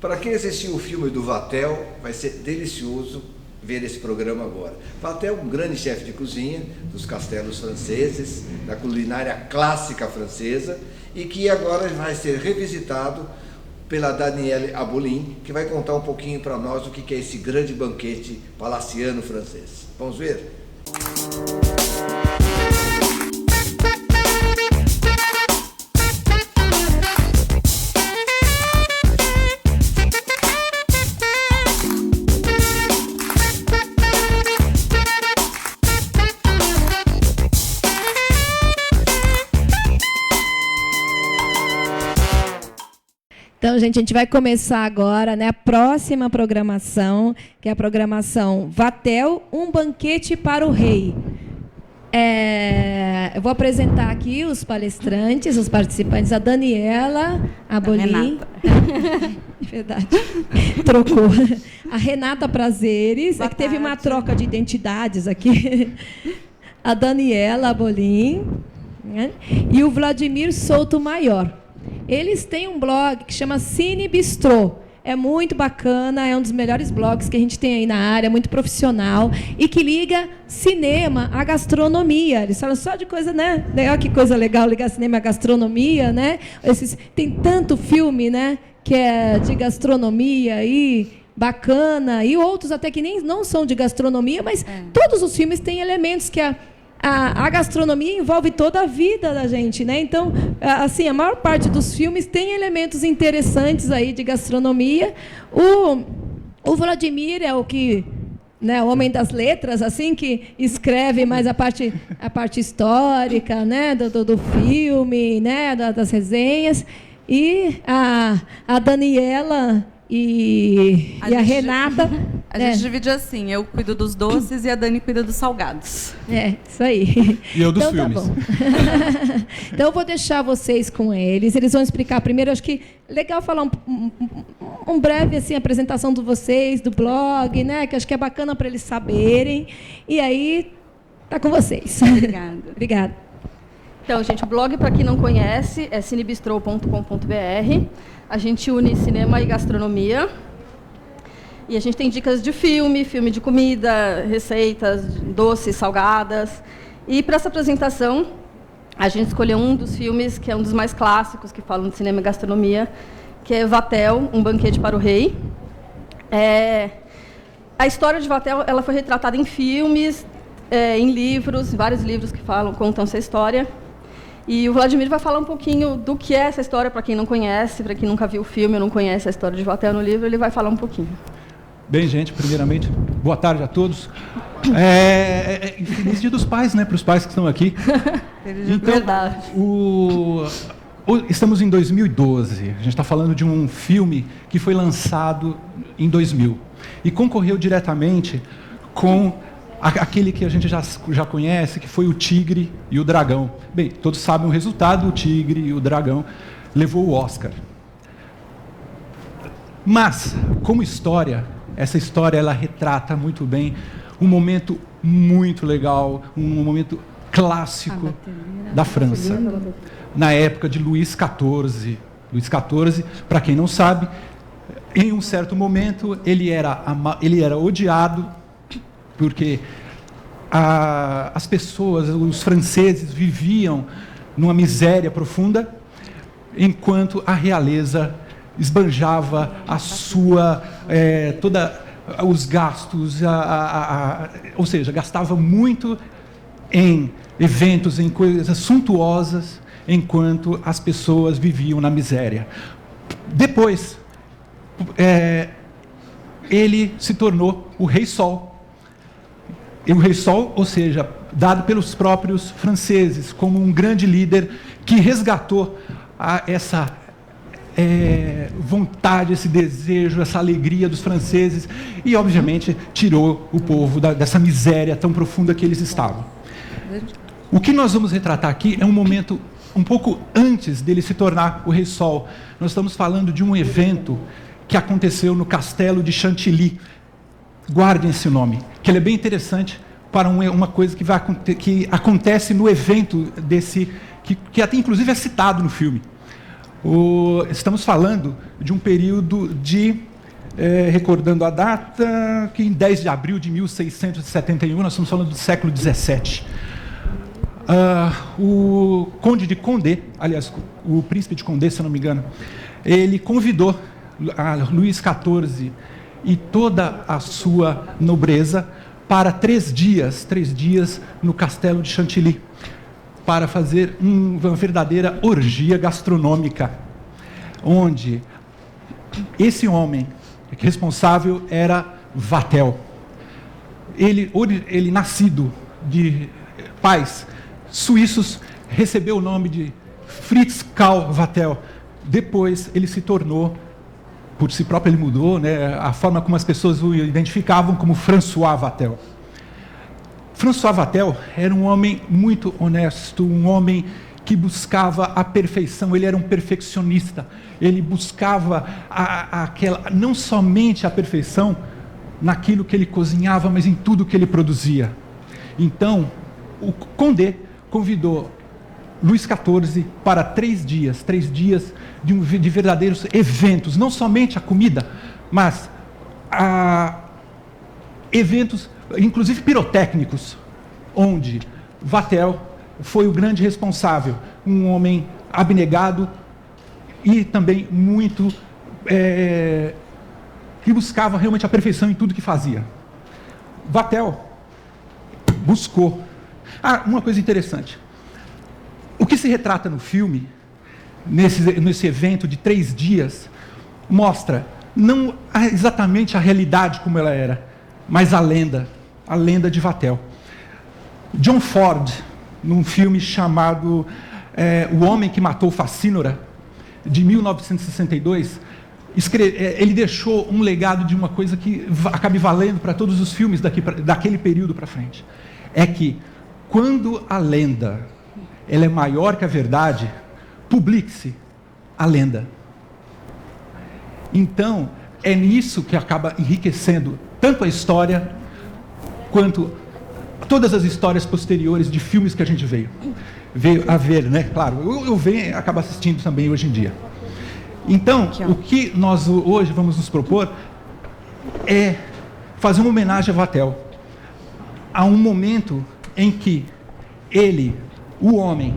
Para quem assistiu o filme do Vatel, vai ser delicioso ver esse programa agora. Vatel é um grande chefe de cozinha dos castelos franceses, da culinária clássica francesa, e que agora vai ser revisitado pela Danielle Abolin, que vai contar um pouquinho para nós o que é esse grande banquete palaciano francês. Vamos ver? Então, gente, a gente vai começar agora, né, a próxima programação, que é a programação Vatel, um banquete para o rei. Eu vou apresentar aqui os palestrantes, os participantes, a Daniela Abolin. Verdade. Trocou. A Renata Prazeres, é que teve uma troca de identidades aqui. A Daniela Abolin, né, e o Vladimir Souto Maior. Eles têm um blog que chama Cine Bistrô. É muito bacana, é um dos melhores blogs que a gente tem aí na área, muito profissional, e que liga cinema à gastronomia. Eles falam só de coisa, né? Olha que coisa legal ligar cinema à gastronomia, né? Tem tanto filme, né, que é de gastronomia aí, bacana, e outros até que nem não são de gastronomia, mas todos os filmes têm elementos que a gastronomia envolve toda a vida da gente, né? Então, assim, a maior parte dos filmes tem elementos interessantes aí de gastronomia. O Vladimir é o que, né, o homem das letras, assim, que escreve mais a parte histórica, né, do filme, né, das resenhas. E a Daniela e a Renata... A gente divide assim, eu cuido dos doces e a Dani cuida dos salgados. Isso aí. E eu dos filmes. Tá bom. Então, eu vou deixar vocês com eles. Eles vão explicar primeiro, acho que é legal falar um breve assim, apresentação de vocês, do blog, né? Que acho que é bacana para eles saberem. E aí, tá com vocês. Obrigada. Obrigada. Então, gente, o blog, para quem não conhece, é cinebistro.com.br. A gente une cinema e gastronomia. E a gente tem dicas de filme de comida, receitas, doces, salgadas. E para essa apresentação, a gente escolheu um dos filmes que é um dos mais clássicos que falam de cinema e gastronomia, que é Vatel, um banquete para o rei. A história de Vatel, ela foi retratada em filmes, em livros, vários livros que contam essa história. E o Vladimir vai falar um pouquinho do que é essa história, para quem não conhece, para quem nunca viu o filme ou não conhece a história de Vatel no livro, ele vai falar um pouquinho. Bem, gente, primeiramente, boa tarde a todos. Feliz Dia dos Pais, né, para os pais que estão aqui. Então, verdade. Estamos em 2012, a gente está falando de um filme que foi lançado em 2000 e concorreu diretamente com aquele que a gente já conhece, que foi o Tigre e o Dragão. Bem, todos sabem o resultado, o Tigre e o Dragão levou o Oscar. Mas, como história, essa história ela retrata muito bem um momento muito legal, um momento clássico da França, na época de Luís XIV. Luís XIV, para quem não sabe, em um certo momento ele era odiado porque as pessoas, os franceses, viviam numa miséria profunda, enquanto a realeza esbanjava a sua os gastos, ou seja, gastava muito em eventos, em coisas suntuosas, enquanto as pessoas viviam na miséria. Depois, ele se tornou o Rei Sol. E o Rei Sol, ou seja, dado pelos próprios franceses como um grande líder que resgatou essa vontade, esse desejo, essa alegria dos franceses e, obviamente, tirou o povo dessa miséria tão profunda que eles estavam. O que nós vamos retratar aqui é um momento um pouco antes dele se tornar o Rei Sol. Nós estamos falando de um evento que aconteceu no castelo de Chantilly. Guardem esse nome, que ele é bem interessante para uma coisa que acontece no evento desse, que até inclusive é citado no filme. Estamos falando de um período de, recordando a data, que em 10 de abril de 1671, nós estamos falando do século XVII. O Conde de Condé, aliás, o Príncipe de Condé, se eu não me engano, ele convidou a Luís XIV e toda a sua nobreza para 3 dias no castelo de Chantilly, para fazer uma verdadeira orgia gastronômica, onde esse homem responsável era Vatel. Ele nascido de pais suíços, recebeu o nome de Fritz Karl Vatel. Depois ele se tornou, por si próprio ele mudou, né, a forma como as pessoas o identificavam como François Vatel. François Vatel era um homem muito honesto, um homem que buscava a perfeição, ele era um perfeccionista, ele buscava não somente a perfeição naquilo que ele cozinhava, mas em tudo que ele produzia. Então, o Condé convidou Luís XIV para 3 dias de verdadeiros eventos, não somente a comida, mas eventos, inclusive pirotécnicos, onde Vatel foi o grande responsável, um homem abnegado e também muito que buscava realmente a perfeição em tudo que fazia. Vatel buscou. Uma coisa interessante. O que se retrata no filme, nesse evento de 3 dias, mostra não exatamente a realidade como ela era, mas a lenda de Vatel. John Ford, num filme chamado O Homem que Matou Facínora, de 1962, ele deixou um legado de uma coisa que acabe valendo para todos os filmes daquele período para frente. É que, quando a lenda ela é maior que a verdade, publique-se a lenda. Então, é nisso que acaba enriquecendo tanto a história, quanto todas as histórias posteriores de filmes que a gente veio a ver, né? Claro, eu venho acabo assistindo também hoje em dia. Então, o que nós hoje vamos nos propor é fazer uma homenagem a Vatel, a um momento em que ele, o homem,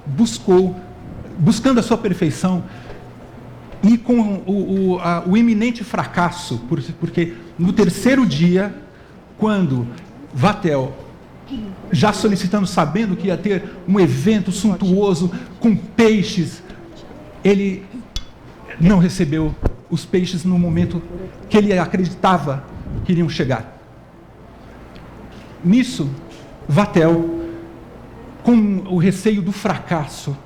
buscando a sua perfeição, e com o iminente fracasso, porque no 3º dia, quando Vatel, já solicitando, sabendo que ia ter um evento suntuoso com peixes, ele não recebeu os peixes no momento que ele acreditava que iriam chegar. Nisso, Vatel, com o receio do fracasso,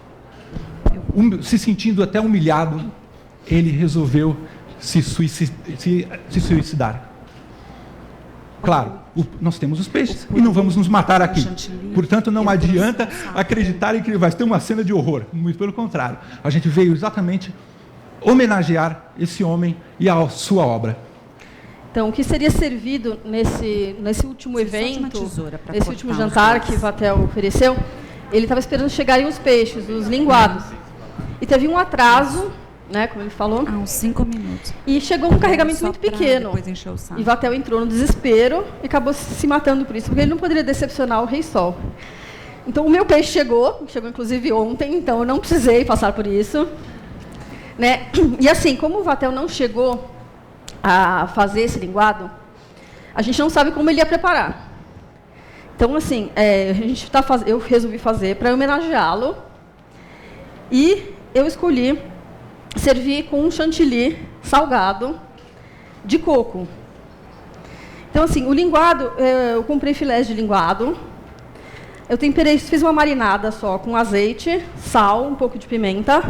se sentindo até humilhado, ele resolveu se suicidar. Claro, nós temos os peixes e não vamos nos matar aqui. Portanto, não adianta acreditarem que vai ter uma cena de horror. Muito pelo contrário. A gente veio exatamente homenagear esse homem e a sua obra. Então, o que seria servido nesse último evento, nesse último jantar que Vatel ofereceu, ele estava esperando chegarem os peixes, os linguados. E teve um atraso, né, como ele falou. Uns 5 minutos. E chegou um carregamento muito pequeno. E Vatel entrou no desespero e acabou se matando por isso, porque ele não poderia decepcionar o Rei Sol. Então, o meu peixe chegou inclusive ontem, então eu não precisei passar por isso. Né? E assim, como o Vatel não chegou a fazer esse linguado, a gente não sabe como ele ia preparar. Então, assim, eu resolvi fazer para homenageá-lo, e eu escolhi servir com um chantilly salgado de coco. Então, assim, o linguado, eu comprei filés de linguado, eu temperei, fiz uma marinada só com azeite, sal, um pouco de pimenta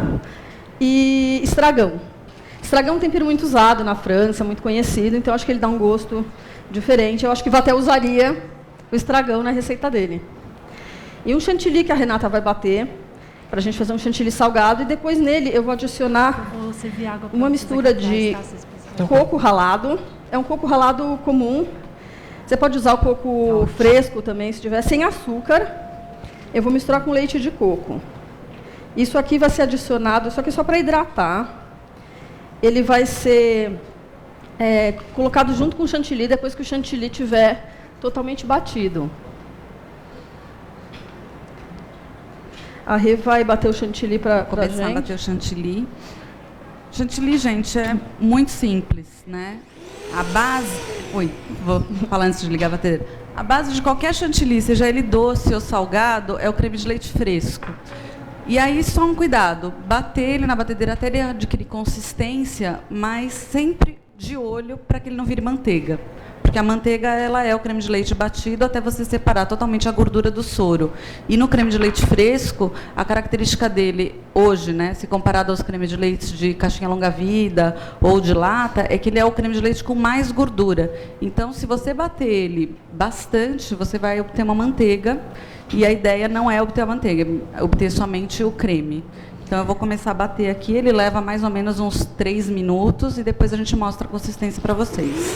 e estragão. Estragão é um tempero muito usado na França, muito conhecido, então acho que ele dá um gosto diferente. Eu acho que Vatel usaria o estragão na receita dele. E um chantilly que a Renata vai bater, para a gente fazer um chantilly salgado, e depois nele eu vou adicionar uma mistura de coco ralado. É um coco ralado comum. Você pode usar o coco fresco também, se tiver, sem açúcar. Eu vou misturar com leite de coco. Isso aqui vai ser adicionado, isso aqui é só para hidratar. Ele vai ser colocado junto com o chantilly depois que o chantilly estiver totalmente batido. A Rê vai bater o chantilly para a gente. Começar a bater o chantilly. Chantilly, gente, é muito simples, né? A base... Oi, vou falar antes de ligar a batedeira. A base de qualquer chantilly, seja ele doce ou salgado, é o creme de leite fresco. E aí, só um cuidado. Bater ele na batedeira até ele adquirir consistência, mas sempre de olho para que ele não vire manteiga. Porque a manteiga, ela é o creme de leite batido até você separar totalmente a gordura do soro. E no creme de leite fresco, a característica dele hoje, né, se comparado aos cremes de leite de caixinha longa-vida ou de lata, é que ele é o creme de leite com mais gordura. Então, se você bater ele bastante, você vai obter uma manteiga. E a ideia não é obter a manteiga, é obter somente o creme. Então, eu vou começar a bater aqui. Ele leva mais ou menos uns 3 minutos e depois a gente mostra a consistência para vocês.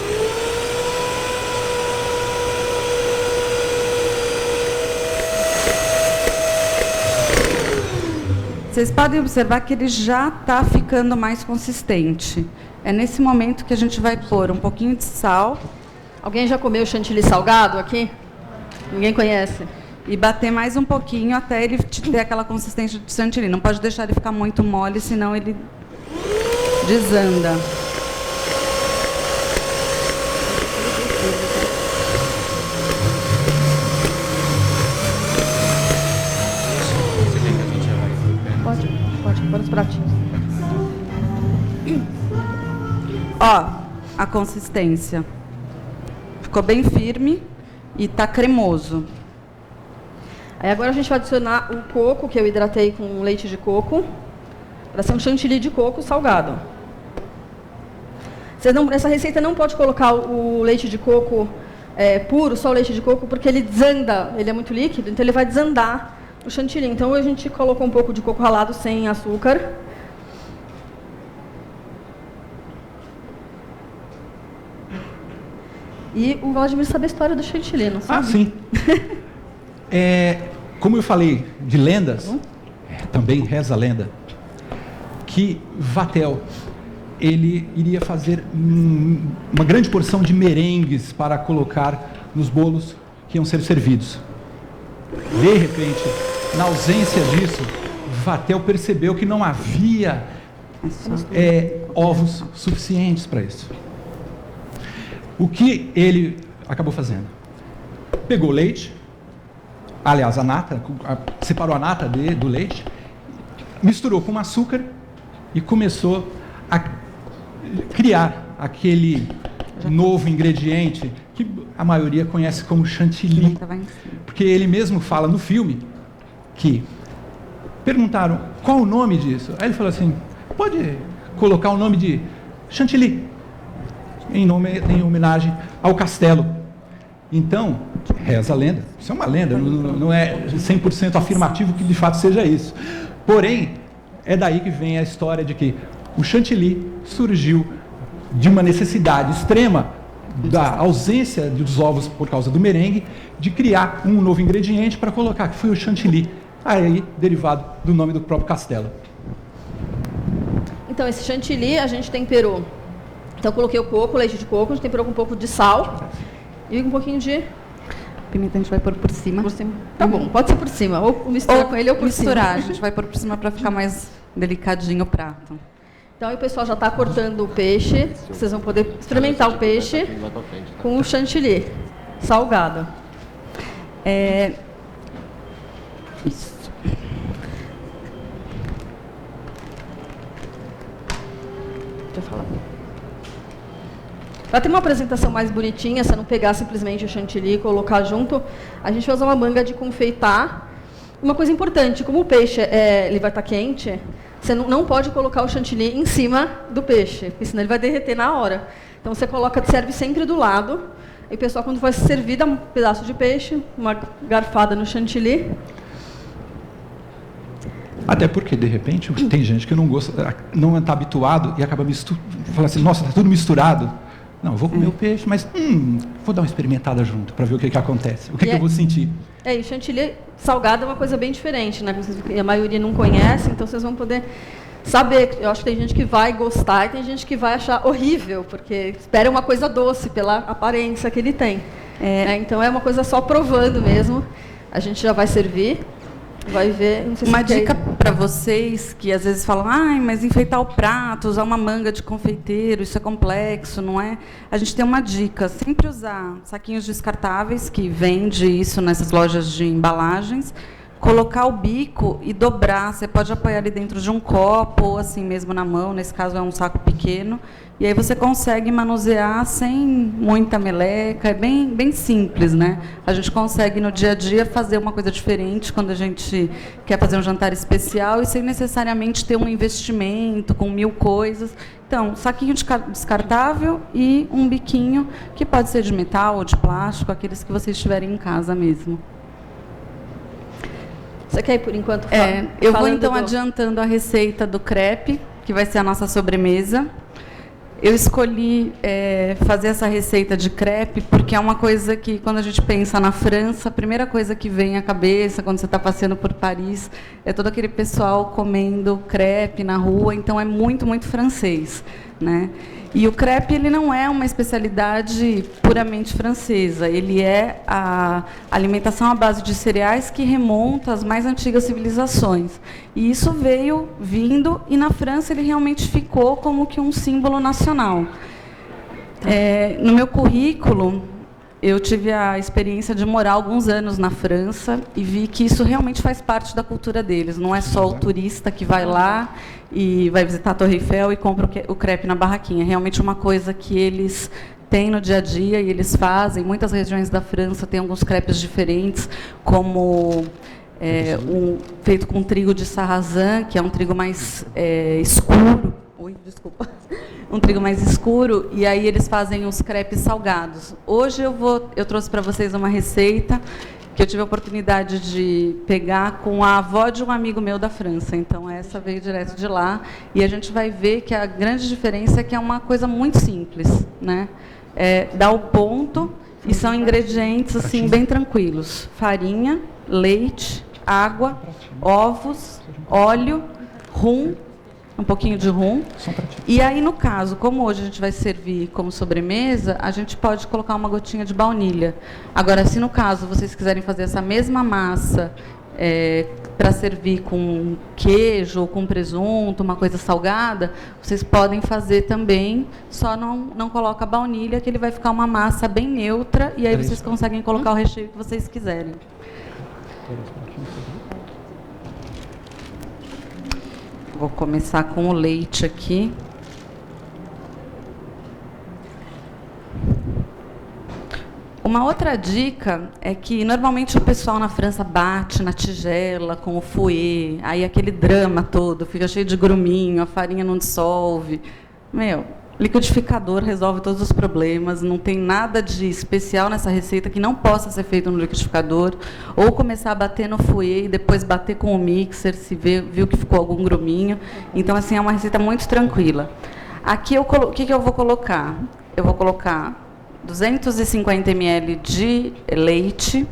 Vocês podem observar que ele já está ficando mais consistente. É nesse momento que a gente vai pôr um pouquinho de sal. Alguém já comeu chantilly salgado aqui? Ninguém conhece? E bater mais um pouquinho até ele ter aquela consistência de chantilly. Não pode deixar ele ficar muito mole, senão ele desanda. Pode os pratinhos. Ó, a consistência. Ficou bem firme e tá cremoso. Aí agora a gente vai adicionar o coco, que eu hidratei com leite de coco, para ser um chantilly de coco salgado. Essa receita não pode colocar o leite de coco puro, só o leite de coco, porque ele desanda, ele é muito líquido, então ele vai desandar o chantilly. Então a gente colocou um pouco de coco ralado sem açúcar. E o Vladimir sabe a história do chantilly, não sabe? Ah, sim. Como eu falei de lendas, também reza a lenda, que Vatel ele iria fazer uma grande porção de merengues para colocar nos bolos que iam ser servidos. De repente, na ausência disso, Vatel percebeu que não havia ovos suficientes para isso. O que ele acabou fazendo? Pegou o leite, aliás, a nata, separou a nata do leite, misturou com açúcar e começou a criar aquele novo ingrediente que a maioria conhece como chantilly. Porque ele mesmo fala no filme que perguntaram qual o nome disso. Aí ele falou assim, pode colocar o nome de chantilly, em homenagem ao castelo. Então, reza a lenda, isso é uma lenda, não é 100% afirmativo que de fato seja isso. Porém, é daí que vem a história de que o chantilly surgiu de uma necessidade extrema da ausência dos ovos por causa do merengue, de criar um novo ingrediente para colocar, que foi o chantilly, aí derivado do nome do próprio castelo. Então, esse chantilly a gente temperou. Então, eu coloquei o coco, o leite de coco, a gente temperou com um pouco de sal e um pouquinho de... Pimenta a gente vai pôr por cima. Por cima. Tá bom, pode ser por cima. Ou misturar com ele ou por misturar, cima. A gente vai pôr por cima para ficar mais delicadinho o prato. Então, aí o pessoal já está cortando o peixe. Vocês vão poder experimentar o peixe com o chantilly salgado. Isso. Deixa eu falar. Para ter uma apresentação mais bonitinha, você não pegar simplesmente o chantilly e colocar junto, a gente vai usar uma manga de confeitar. Uma coisa importante, como o peixe ele vai estar quente, você não pode colocar o chantilly em cima do peixe, porque senão ele vai derreter na hora. Então você serve sempre do lado, e o pessoal, quando vai servir, dá um pedaço de peixe, uma garfada no chantilly. Até porque, de repente, tem gente que não gosta, não está habituado e acaba falando assim, nossa, está tudo misturado. Não, eu vou comer o peixe, mas vou dar uma experimentada junto para ver o que acontece, o que eu vou sentir. E chantilly salgado é uma coisa bem diferente, né? A maioria não conhece, então vocês vão poder saber. Eu acho que tem gente que vai gostar e tem gente que vai achar horrível, porque espera uma coisa doce pela aparência que ele tem. Então é uma coisa só provando mesmo. A gente já vai servir. Vai ver, não sei se uma dica para vocês que às vezes falam, mas enfeitar o prato, usar uma manga de confeiteiro, isso é complexo, não é? A gente tem uma dica, sempre usar saquinhos descartáveis, que vende isso nessas lojas de embalagens, colocar o bico e dobrar, você pode apoiar ali dentro de um copo, ou assim mesmo na mão, nesse caso é um saco pequeno, e aí você consegue manusear sem muita meleca, é bem simples, né? A gente consegue no dia a dia fazer uma coisa diferente quando a gente quer fazer um jantar especial e sem necessariamente ter um investimento com 1000 coisas. Então, saquinho descartável e um biquinho, que pode ser de metal ou de plástico, aqueles que vocês tiverem em casa mesmo. Você quer ir por enquanto? Eu vou então adiantando a receita do crepe, que vai ser a nossa sobremesa. Eu escolhi fazer essa receita de crepe porque é uma coisa que, quando a gente pensa na França, a primeira coisa que vem à cabeça quando você está passeando por Paris é todo aquele pessoal comendo crepe na rua, então é muito, muito francês, né? E o crepe, ele não é uma especialidade puramente francesa, ele é a alimentação à base de cereais que remonta às mais antigas civilizações. E isso veio vindo, e na França ele realmente ficou como que um símbolo nacional. No meu currículo, eu tive a experiência de morar alguns anos na França e vi que isso realmente faz parte da cultura deles. Não é só o turista que vai lá e vai visitar a Torre Eiffel e compra o crepe na barraquinha. É realmente uma coisa que eles têm no dia a dia e eles fazem. Em muitas regiões da França tem alguns crepes diferentes, como feito com trigo de sarrasin, que é um trigo mais escuro. Um trigo mais escuro, e aí eles fazem os crepes salgados. Hoje eu trouxe para vocês uma receita que eu tive a oportunidade de pegar com a avó de um amigo meu da França. Então, essa veio direto de lá. E a gente vai ver que a grande diferença é que é uma coisa muito simples, né? Dá o ponto e são ingredientes assim, bem tranquilos. Farinha, leite, água, ovos, óleo, rum, um pouquinho de rum. E aí, no caso, como hoje a gente vai servir como sobremesa, a gente pode colocar uma gotinha de baunilha. Agora, se no caso vocês quiserem fazer essa mesma massa para servir com queijo ou com presunto, uma coisa salgada, vocês podem fazer também, só não coloca baunilha, que ele vai ficar uma massa bem neutra, e aí vocês conseguem colocar o recheio que vocês quiserem. Vou começar com o leite aqui. Uma outra dica é que, normalmente, o pessoal na França bate na tigela com o fouet, aí aquele drama todo, fica cheio de gruminho, a farinha não dissolve. Liquidificador resolve todos os problemas, não tem nada de especial nessa receita que não possa ser feito no liquidificador, ou começar a bater no fouet e depois bater com o mixer, se viu que ficou algum gruminho. Então, assim, é uma receita muito tranquila. Aqui, o que eu vou colocar? Eu vou colocar 250 ml de leite,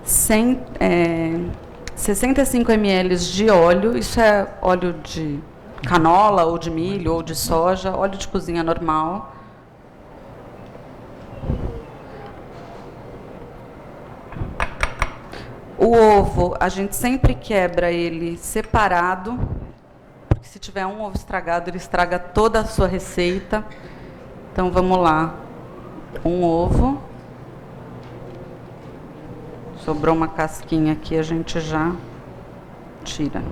65 ml de óleo, isso é óleo de canola, ou de milho, ou de soja, óleo de cozinha normal. O ovo, a gente sempre quebra ele separado, porque se tiver um ovo estragado, ele estraga toda a sua receita. Então, vamos lá. Um ovo. Sobrou uma casquinha aqui, a gente já tira.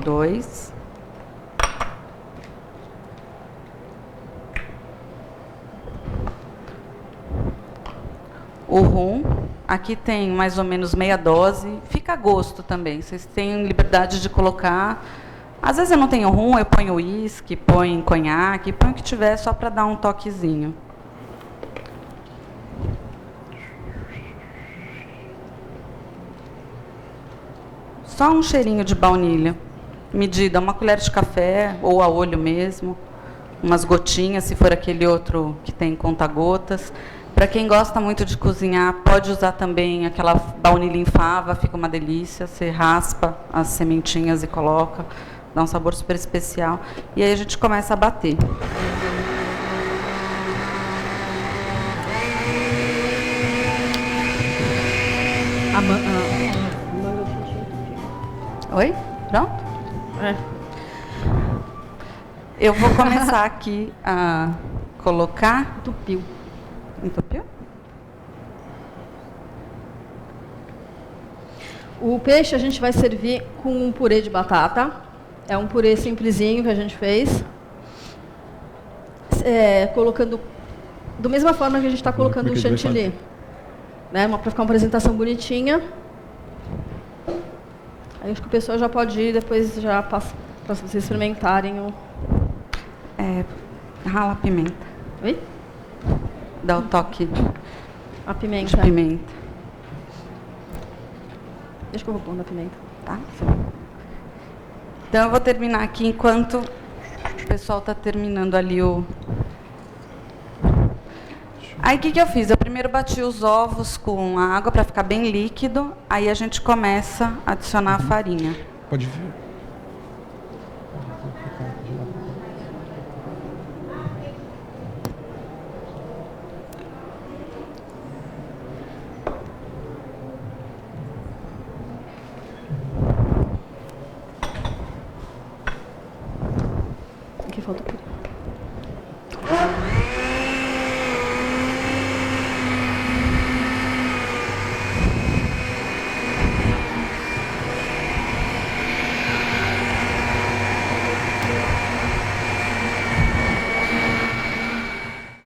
Dois. O rum, aqui tem mais ou menos meia dose, fica a gosto também, vocês têm liberdade de colocar. Às vezes eu não tenho rum, eu ponho uísque, ponho conhaque, ponho o que tiver só para dar um toquezinho. só um cheirinho de baunilha. Medida, 1 colher de café, ou a olho mesmo, umas gotinhas, se for aquele outro que tem conta-gotas. Para quem gosta muito de cozinhar, pode usar também aquela baunilha em fava, fica uma delícia. Você raspa as sementinhas e coloca, dá um sabor super especial. E aí a gente começa a bater. Oi? Pronto? É. Eu vou começar aqui a colocar... Entupiu. Entupiu? O peixe a gente vai servir com um purê de batata. É um purê simplesinho que a gente fez. Colocando... Da mesma forma que a gente está colocando o chantilly. Né? Para ficar uma apresentação bonitinha. Aí acho que o pessoal já pode ir, depois já passa para vocês experimentarem o... Rala a pimenta. Oi? Dá o toque A pimenta. de pimenta. Deixa que eu vou pôr na pimenta. Tá? Então, eu vou terminar aqui enquanto o pessoal está terminando ali o... Aí, o que eu fiz? Eu primeiro bati os ovos com a água para ficar bem líquido. Aí, a gente começa a adicionar a farinha. Pode ver.